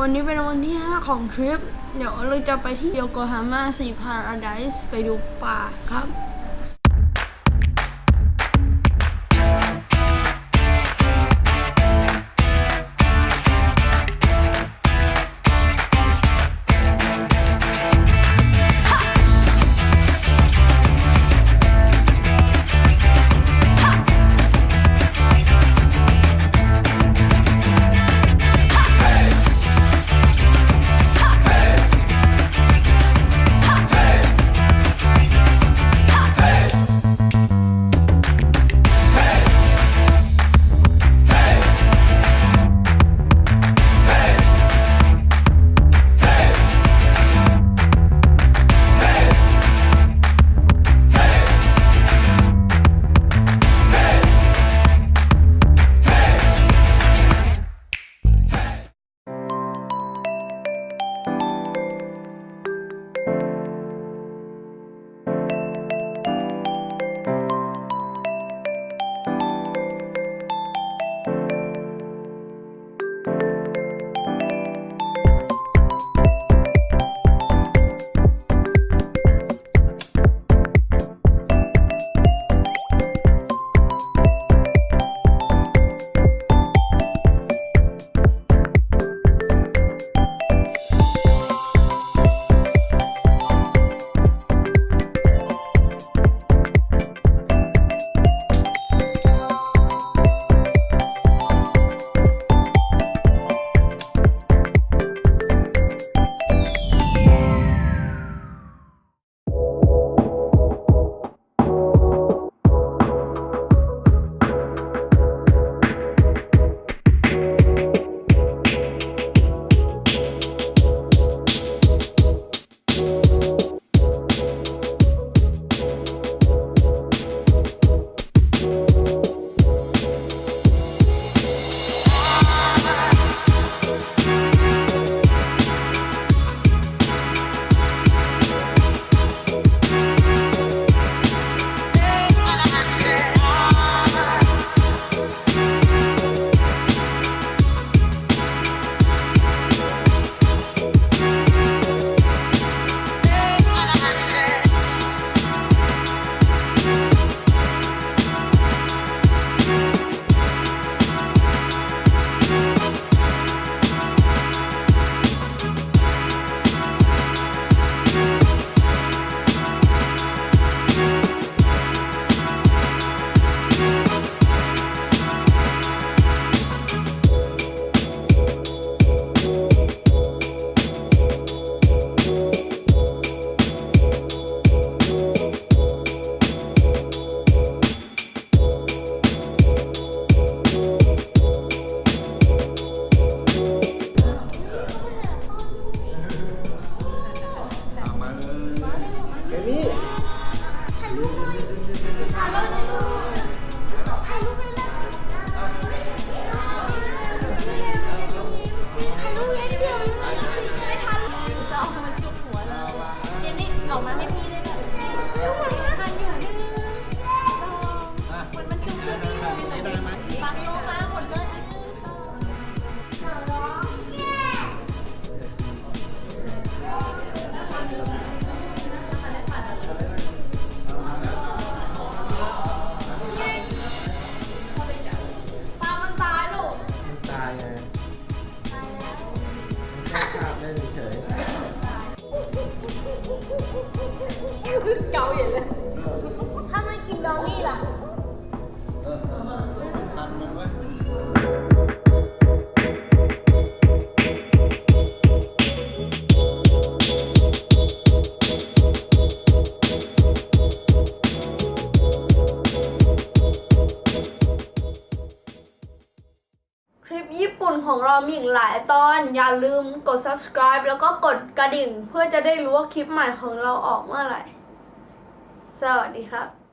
วันนี้เป็นวันที่5ของทริปเดี๋ยวเราจะไปที่ Yokohama Sea Paradise ไปดูปลาครับเกาอย่างเลยถ้าไม่กินดองนี่ล่ะทันมันไว้คลิปญี่ปุ่นของเรามีอีกหลายตอนอย่าลืมกด subscribe แล้วก็กดกระดิ่งเพื่อจะได้รู้ว่าคลิปใหม่ของเราออกเมื่อไหร่สวัสดีครับ